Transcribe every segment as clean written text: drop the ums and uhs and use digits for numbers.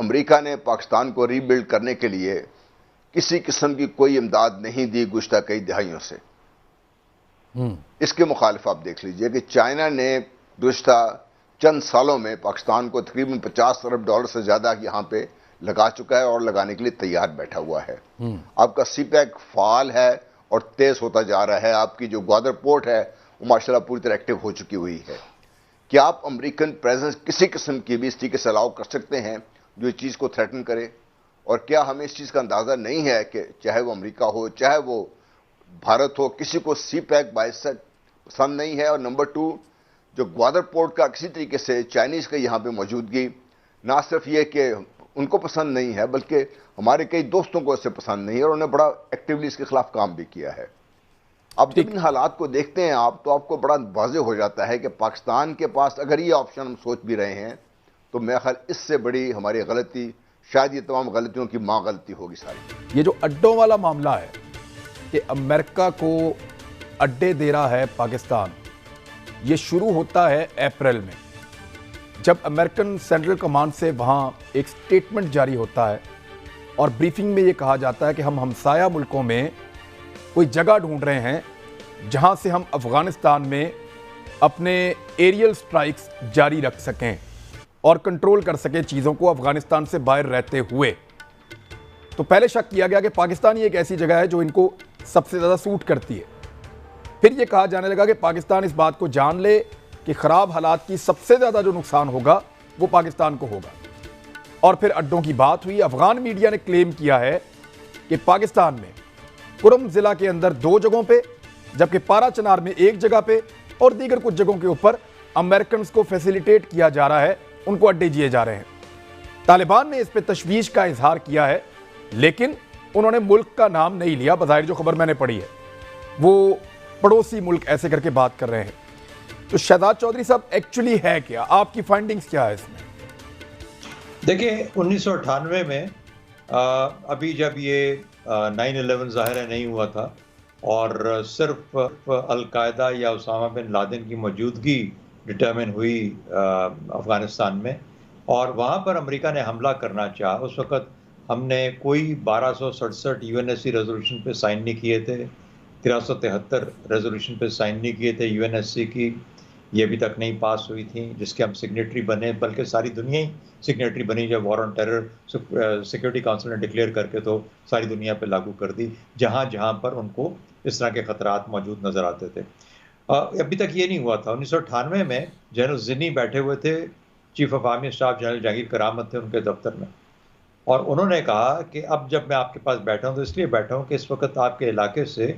امریکہ نے پاکستان کو ری بلڈ کرنے کے لیے کسی قسم کی کوئی امداد نہیں دی گزشتہ کئی دہائیوں سے. اس کے مخالف آپ دیکھ لیجئے کہ چائنا نے گزشتہ چند سالوں میں پاکستان کو تقریباً $50 ارب سے زیادہ یہاں پہ لگا چکا ہے اور لگانے کے لیے تیار بیٹھا ہوا ہے. آپ کا سی پیک فعال ہے اور تیز ہوتا جا رہا ہے. آپ کی جو گوادر پورٹ ہے وہ ماشاءاللہ پوری طرح ایکٹیو ہو چکی ہوئی ہے. کیا آپ امریکن پریزنس کسی قسم کی بھی اس طریقے سے الاؤ کر سکتے ہیں جو اس چیز کو تھریٹن کرے؟ اور کیا ہمیں اس چیز کا اندازہ نہیں ہے کہ چاہے وہ امریکہ ہو چاہے وہ بھارت ہو، کسی کو سی پیک باعث پسند نہیں ہے. اور نمبر 2، جو گوادر پورٹ کا کسی طریقے سے چائنیز کا یہاں پہ موجودگی نہ صرف یہ کہ ان کو پسند نہیں ہے بلکہ ہمارے کئی دوستوں کو اس سے پسند نہیں ہے اور انہوں نے بڑا ایکٹیولی اس کے خلاف کام بھی کیا ہے. اب جب ان حالات کو دیکھتے ہیں آپ تو آپ کو بڑا واضح ہو جاتا ہے کہ پاکستان کے پاس اگر یہ آپشن ہم سوچ بھی رہے ہیں تو میرا خیال اس سے بڑی ہماری غلطی، شاید یہ تمام غلطیوں کی ماں غلطی ہوگی ساری. یہ جو اڈوں والا معاملہ ہے کہ امریکہ کو اڈے دے رہا ہے پاکستان، یہ شروع ہوتا ہے اپریل میں، جب امریکن سینٹرل کمانڈ سے وہاں ایک سٹیٹمنٹ جاری ہوتا ہے اور بریفنگ میں یہ کہا جاتا ہے کہ ہم ہمسایہ ملکوں میں کوئی جگہ ڈھونڈ رہے ہیں جہاں سے ہم افغانستان میں اپنے ایریل سٹرائکس جاری رکھ سکیں اور کنٹرول کر سکیں چیزوں کو افغانستان سے باہر رہتے ہوئے. تو پہلے شک کیا گیا کہ پاکستان ہی ایک ایسی جگہ ہے جو ان کو سب سے زیادہ سوٹ کرتی ہے. پھر یہ کہا جانے لگا کہ پاکستان اس بات کو جان لے کہ خراب حالات کی سب سے زیادہ جو نقصان ہوگا وہ پاکستان کو ہوگا. اور پھر اڈوں کی بات ہوئی. افغان میڈیا نے کلیم کیا ہے کہ پاکستان میں کرم ضلع کے اندر 2 جگہوں پہ جبکہ پارا چنار میں 1 جگہ پہ اور دیگر کچھ جگہوں کے اوپر امریکنز کو فیسیلیٹیٹ کیا جا رہا ہے، ان کو اڈے دیے جا رہے ہیں. طالبان نے اس پہ تشویش کا اظہار کیا ہے لیکن انہوں نے ملک کا نام نہیں لیا. بظاہر جو خبر میں نے پڑھی ہے وہ پڑوسی ملک ایسے کر کے بات کر رہے ہیں. تو شہزاد چودھری صاحب ایکچولی ہے کیا؟ آپ کی فائنڈنگز کیا ہے اس میں؟ دیکھیں 1998 میں ابھی جب یہ 9/11 ظاہر ہے نہیں ہوا تھا اور صرف القاعدہ یا اسامہ بن لادن کی موجودگی ڈٹرمن ہوئی افغانستان میں اور وہاں پر امریکہ نے حملہ کرنا چاہا. اس وقت ہم نے کوئی 1267 UNSC ریزولوشن پہ سائن نہیں کیے تھے، 1373 ریزولوشن پہ سائن نہیں کیے تھے UNSC کی، یہ ابھی تک نہیں پاس ہوئی تھیں جس کے ہم سگنیٹری بنے، بلکہ ساری دنیا ہی سگنیٹری بنی. جب وار آن ٹیرر سیکورٹی کونسل نے ڈکلیئر کر کے تو ساری دنیا پہ لاگو کر دی جہاں جہاں پر ان کو اس طرح کے خطرات موجود نظر آتے تھے. ابھی تک یہ نہیں ہوا تھا. 1998 میں جنرل زنی بیٹھے ہوئے تھے، chief of army staff general Jahangir کرامت تھے ان کے دفتر میں، اور انہوں نے کہا کہ اب جب میں آپ کے پاس بیٹھا ہوں تو اس لیے بیٹھا ہوں کہ اس وقت آپ کے علاقے سے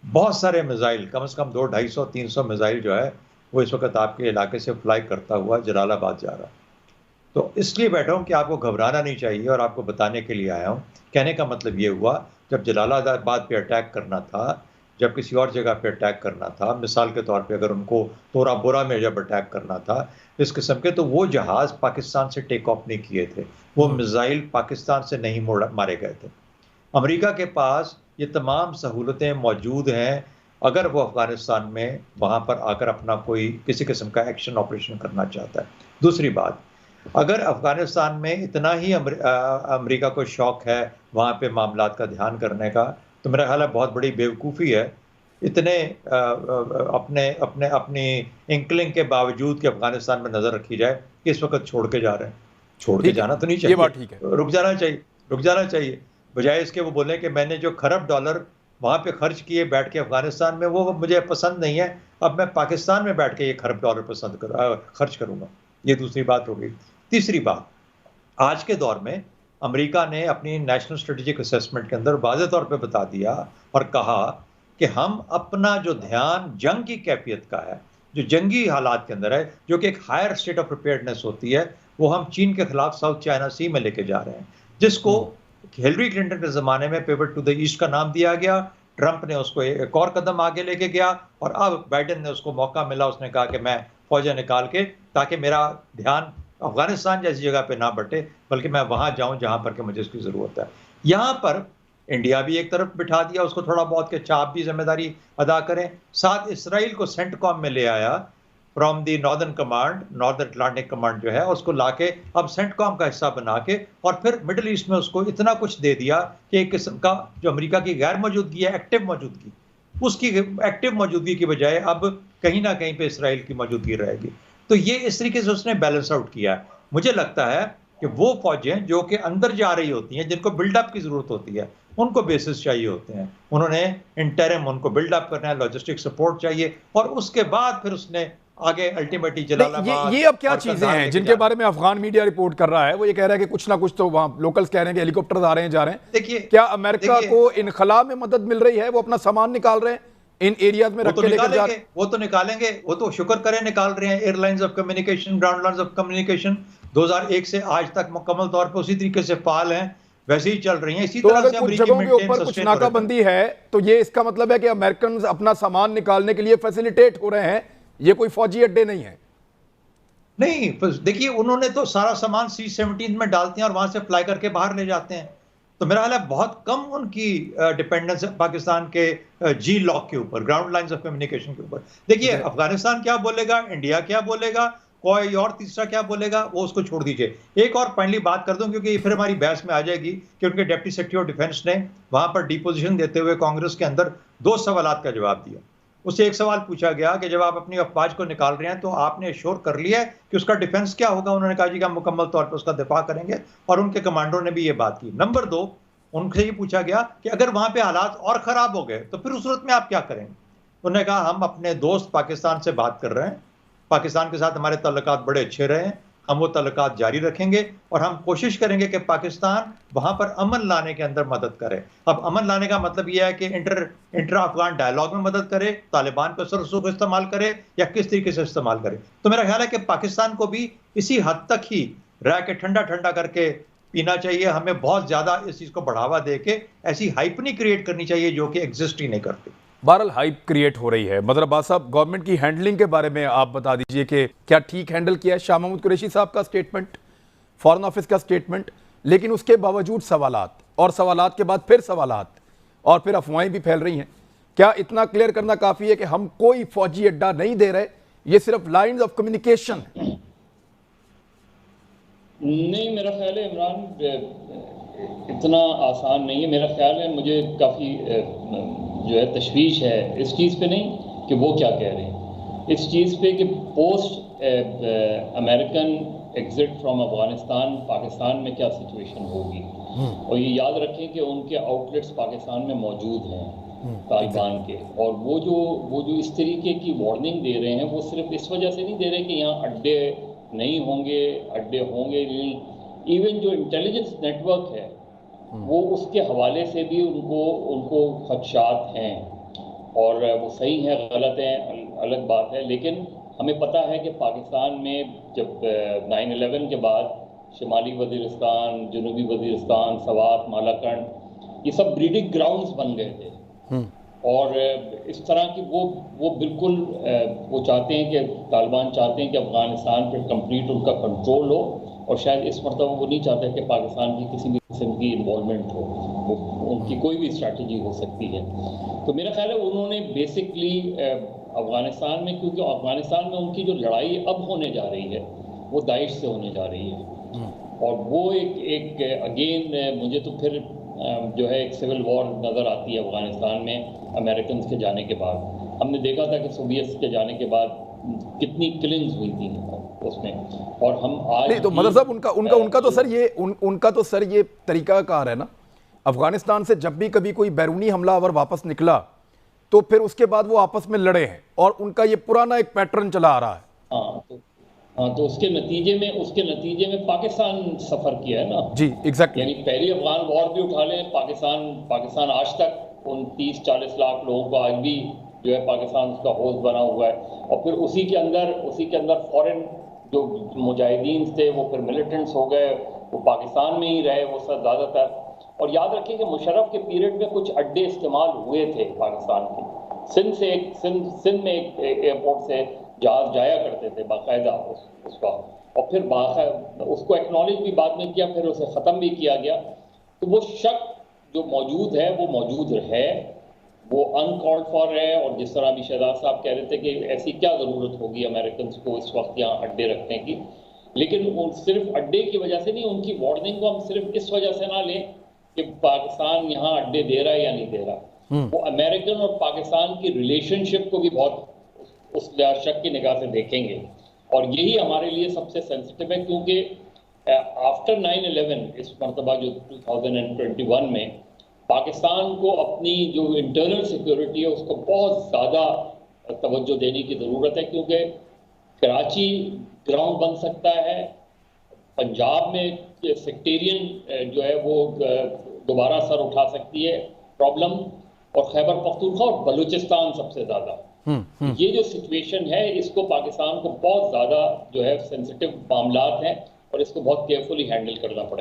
بہت سارے میزائل، کم از کم 200-250-300 میزائل جو ہے وہ اس وقت آپ کے علاقے سے فلائی کرتا ہوا جلال آباد جا رہا. تو اس لیے بیٹھا ہوں کہ آپ کو گھبرانا نہیں چاہیے اور آپ کو بتانے کے لیے آیا ہوں. کہنے کا مطلب یہ ہوا جب جلال آباد پہ اٹیک کرنا تھا، جب کسی اور جگہ پہ اٹیک کرنا تھا، مثال کے طور پہ اگر ان کو تورا بورا میں جب اٹیک کرنا تھا اس قسم کے، تو وہ جہاز پاکستان سے ٹیک آف نہیں کیے تھے، وہ میزائل پاکستان سے نہیں مارے گئے تھے. امریکہ کے پاس یہ تمام سہولتیں موجود ہیں اگر وہ افغانستان میں وہاں پر آ کر اپنا کوئی کسی قسم کا ایکشن آپریشن کرنا چاہتا ہے. دوسری بات، اگر افغانستان میں اتنا ہی امریکہ کو شوق ہے وہاں پہ معاملات کا دھیان کرنے کا تو میرا خیال ہے بہت بڑی بیوقوفی ہے اتنے اپنی انکلنگ کے باوجود کہ افغانستان میں نظر رکھی جائے کہ اس وقت چھوڑ کے جا رہے ہیں. چھوڑ کے جانا تو نہیں چاہیے، یہ بات ٹھیک ہے، رک جانا چاہیے بجائے اس کے وہ بولیں کہ میں نے جو $1 ارب وہاں پہ خرچ کیے بیٹھ کے افغانستان میں وہ مجھے پسند نہیں ہے، اب میں پاکستان میں بیٹھ کے یہ $1 خرچ کروں گا. یہ دوسری بات ہو گئی. تیسری بات، آج کے دور میں امریکہ نے اپنی نیشنل اسٹریٹجک اسیسمنٹ کے اندر واضح طور پہ بتا دیا اور کہا کہ ہم اپنا جو دھیان جنگ کی کیفیت کا ہے، جو جنگی حالات کے اندر ہے، جو کہ ایک ہائر اسٹیٹ آف پریپیئرڈنیس ہوتی ہے، وہ ہم چین کے خلاف ساؤتھ چائنا سی میں لے کے جا رہے ہیں، جس کو ہلری کلنٹن کے زمانے میں پیوٹ ٹو دا ایسٹ کا نام دیا گیا. ٹرمپ نے اس کو ایک اور قدم آگے لے کے گیا اور اب بائیڈن نے اس کو موقع ملا، اس نے کہا کہ میں فوجیں نکال کے تاکہ میرا دھیان افغانستان جیسی جگہ پہ نہ بٹے بلکہ میں وہاں جاؤں جہاں پر کہ مجھے اس کی ضرورت ہے. یہاں پر انڈیا بھی ایک طرف بٹھا دیا اس کو تھوڑا بہت کہ آپ بھی ذمہ داری ادا کریں، ساتھ اسرائیل کو سینٹ کام میں لے آیا from the northern command, northern Atlantic command جو ہے اس کو لا کے اب سینٹ کام کا حصہ بنا کے اور پھر مڈل ایسٹ میں اس کو اتنا کچھ دے دیا کہ ایک قسم کا جو امریکہ کی غیر موجودگی ہے، ایکٹیو موجودگی، اس کی ایکٹیو موجودگی کی بجائے اب کہیں نہ کہیں پہ اسرائیل کی موجودگی رہے گی. تو یہ اس طریقے سے اس نے بیلنس آؤٹ کیا ہے. مجھے لگتا ہے کہ وہ فوجیں جو کہ اندر جا رہی ہوتی ہیں، جن کو بلڈ اپ کی ضرورت ہوتی ہے، ان کو بیسز چاہیے ہوتے ہیں. انہوں نے انٹرم ان کو بلڈ اپ کرنا ہے، لاجسٹک سپورٹ چاہیے، اور اس کے بعد پھر اس نے آگے الٹیمیٹلی جلال آباد. یہ اب کیا چیزیں ہیں جن کے بارے میں افغان میڈیا رپورٹ کر رہا ہے؟ وہ یہ کہہ رہا ہے کہ کچھ نہ کچھ تو وہاں لوکلز کہہ رہے ہیں کہ ہیلی کاپٹرز آ رہے ہیں جا رہے ہیں. دیکھیے کیا امریکہ کو انخلا میں مدد مل رہی ہے؟ وہ اپنا سامان نکال رہے ہیں ان ایریاز میں رکھ کے لے کر جا رہے ہیں. وہ تو نکالیں گے، وہ تو شکر کریں نکال رہے ہیں. Airlines of communication, ground lines of communication 2001 سے آج تک مکمل طور پہ اسی طریقے سے فعال ہیں، ویسے ہی چل رہی ہیں. اسی طرح سے امریکی جگہوں کے اوپر کچھ ناکہ بندی ہے تو یہ اس کا مطلب ہے کہ امریکنز اپنا سامان نکالنے کے لیے فیسیلیٹیٹ ہو رہے ہیں، یہ کوئی فوجی اڈے نہیں ہے. نہیں، دیکھیے انہوں نے تو سارا سامان C-17 میں ڈالتے ہیں اور وہاں سے فلائی کر کے باہر لے جاتے ہیں. تو میرا خیال ہے بہت کم ان کی ڈیپینڈنس ہے پاکستان کے جی لاک کے اوپر، گراؤنڈ لائنز آف کمیونیکیشن کے اوپر. دیکھیے افغانستان کیا بولے گا، انڈیا کیا بولے گا، کوئی اور تیسرا کیا بولے گا، وہ اس کو چھوڑ دیجئے. ایک اور فائنلی بات کر دوں کیونکہ یہ پھر ہماری بحث میں آ جائے گی کہ ان کے ڈپٹی سیکرٹری آف ڈیفنس نے وہاں پر ڈیپوزیشن دیتے ہوئے کانگریس کے اندر 2 سوالات کا جواب دیا. اس سے ایک سوال پوچھا گیا کہ جب آپ اپنی افواج کو نکال رہے ہیں تو آپ نے ایشور کر لیا ہے کہ اس کا ڈیفنس کیا ہوگا؟ انہوں نے کہا جی کہ ہم مکمل طور پر اس کا دفاع کریں گے، اور ان کے کمانڈروں نے بھی یہ بات کی. نمبر 2، ان سے یہ پوچھا گیا کہ اگر وہاں پہ حالات اور خراب ہو گئے تو پھر اس صورت میں آپ کیا کریں گے؟ انہوں نے کہا ہم اپنے دوست پاکستان سے بات کر رہے ہیں، پاکستان کے ساتھ ہمارے تعلقات بڑے اچھے رہے ہیں، ہم وہ تعلقات جاری رکھیں گے اور ہم کوشش کریں گے کہ پاکستان وہاں پر امن لانے کے اندر مدد کرے. اب امن لانے کا مطلب یہ ہے کہ انٹر افغان ڈائلاگ میں مدد کرے، طالبان پہ اثر رسوخ استعمال کرے، یا کس طریقے سے استعمال کرے. تو میرا خیال ہے کہ پاکستان کو بھی اسی حد تک ہی رہ کے ٹھنڈا کر کے پینا چاہیے. ہمیں بہت زیادہ اس چیز کو بڑھاوا دے کے ایسی ہائپ نہیں کریٹ کرنی چاہیے جو کہ ایگزسٹ ہی نہیں کرتی. بہرحال ہائپ کریٹ ہو رہی ہے. مظہر عباس صاحب، گورنمنٹ کی ہینڈلنگ کے بارے میں آپ بتا دیجئے کہ کیا ٹھیک ہینڈل کیا ہے؟ شاہ محمود قریشی صاحب کا سٹیٹمنٹ، فارن آفس کا سٹیٹمنٹ، لیکن اس کے باوجود سوالات اور سوالات کے بعد پھر سوالات اور پھر افواہیں بھی پھیل رہی ہیں. کیا اتنا کلیئر کرنا کافی ہے کہ ہم کوئی فوجی اڈا نہیں دے رہے، یہ صرف لائنز آف کمیونیکیشن؟ نہیں، میرا خیال ہے عمران اتنا آسان نہیں ہے. میرا خیال ہے مجھے کافی جو ہے تشویش ہے اس چیز پہ نہیں کہ وہ کیا کہہ رہے ہیں، اس چیز پہ کہ post American exit from Afghanistan Pakistan میں کیا سچویشن ہوگی. اور یہ یاد رکھیں کہ ان کے آؤٹ لیٹس پاکستان میں موجود ہیں طالبان کے، اور وہ جو اس طریقے کی وارننگ دے رہے ہیں وہ صرف اس وجہ سے نہیں دے رہے کہ یہاں اڈے نہیں ہوں گے، اڈے ہوں گے نہیں. ایون جو انٹیلیجنس نیٹ ورک ہے وہ اس کے حوالے سے بھی ان کو خدشات ہیں، اور وہ صحیح ہیں غلط ہیں الگ بات ہے. لیکن ہمیں پتہ ہے کہ پاکستان میں جب 9/11 کے بعد شمالی وزیرستان، جنوبی وزیرستان، سوات، مالاکنڈ، یہ سب بریڈنگ گراؤنڈز بن گئے تھے. اور اس طرح کی وہ بالکل وہ چاہتے ہیں کہ طالبان چاہتے ہیں کہ افغانستان پہ کمپلیٹ ان کا کنٹرول ہو، اور شاید اس مرتبہ وہ نہیں چاہتے کہ پاکستان کی کسی بھی قسم کی انوالومنٹ ہو. وہ ان کی کوئی بھی اسٹریٹجی ہو سکتی ہے. تو میرا خیال ہے انہوں نے بیسکلی افغانستان میں، کیونکہ افغانستان میں ان کی جو لڑائی اب ہونے جا رہی ہے وہ داعش سے ہونے جا رہی ہے، اور وہ ایک اگین مجھے تو پھر جو ہے ایک سول وار نظر آتی ہے افغانستان میں امریکنز کے جانے کے بعد. ہم نے دیکھا تھا کہ سوویتس کے جانے کے بعد کتنی کلنگز ہوئی تھی اس میں، اور ہم آج نہیں تو مظہر صاحب ان کا تو سر یہ طریقہ کار ہے نا. افغانستان سے جب بھی کبھی کوئی بیرونی حملہ آور واپس نکلا تو پھر اس کے بعد وہ آپس میں لڑے ہیں، اور ان کا یہ پرانا ایک پیٹرن چلا آ رہا ہے. تو اس کے نتیجے میں پاکستان سفر کیا ہے نا. جی ایگزیکٹلی. یعنی پہلی افغان وار بھی اٹھا لیں، پاکستان آج تک ان 30-40 لاکھ لوگوں کو آج بھی جو ہے پاکستان اس کا ہوسٹ بنا ہوا ہے. اور پھر اسی کے اندر فورن جو مجاہدین تھے وہ پھر ملیٹنٹس ہو گئے، وہ پاکستان میں ہی رہے وہ سب زیادہ تر. اور یاد رکھیں کہ مشرف کے پیریڈ میں کچھ اڈے استعمال ہوئے تھے پاکستان کے. سندھ میں ایک ایئرپورٹ سے جہاز جایا کرتے تھے باقاعدہ اس کا، اور پھر اس کو ایکنالج بھی بعد میں کیا، پھر اسے ختم بھی کیا گیا. تو وہ شک جو موجود ہے وہ موجود ہے، وہ uncalled for ہے. اور جس طرح ابھی شہزاد صاحب کہہ رہے تھے کہ ایسی کیا ضرورت ہوگی امریکنز کو اس وقت یہاں اڈے رکھنے کی، لیکن صرف اڈے کی وجہ سے نہیں، ان کی وارننگ کو ہم صرف اس وجہ سے نہ لیں کہ پاکستان یہاں اڈے دے رہا ہے یا نہیں دے رہا. وہ امریکن اور پاکستان کی ریلیشن شپ کو بھی بہت اس شک کی نگاہ سے دیکھیں گے. اور یہی ہمارے لیے سب سے سینسٹیو ہے، کیونکہ آفٹر 9/11 اس مرتبہ جو 2021 میں پاکستان کو اپنی جو انٹرنل سیکیورٹی ہے اس کو بہت زیادہ توجہ دینے کی ضرورت ہے، کیونکہ کراچی گراؤنڈ بن سکتا ہے، پنجاب میں سیکٹیرین جو ہے وہ دوبارہ سر اٹھا سکتی ہے پرابلم، اور خیبر پختونخوا اور بلوچستان سب سے زیادہ. یہ جو سچویشن ہے اس کو پاکستان کو بہت زیادہ جو ہے سینسٹیو معاملات ہیں اور اس کو بہت کیئرفلی ہینڈل کرنا پڑے.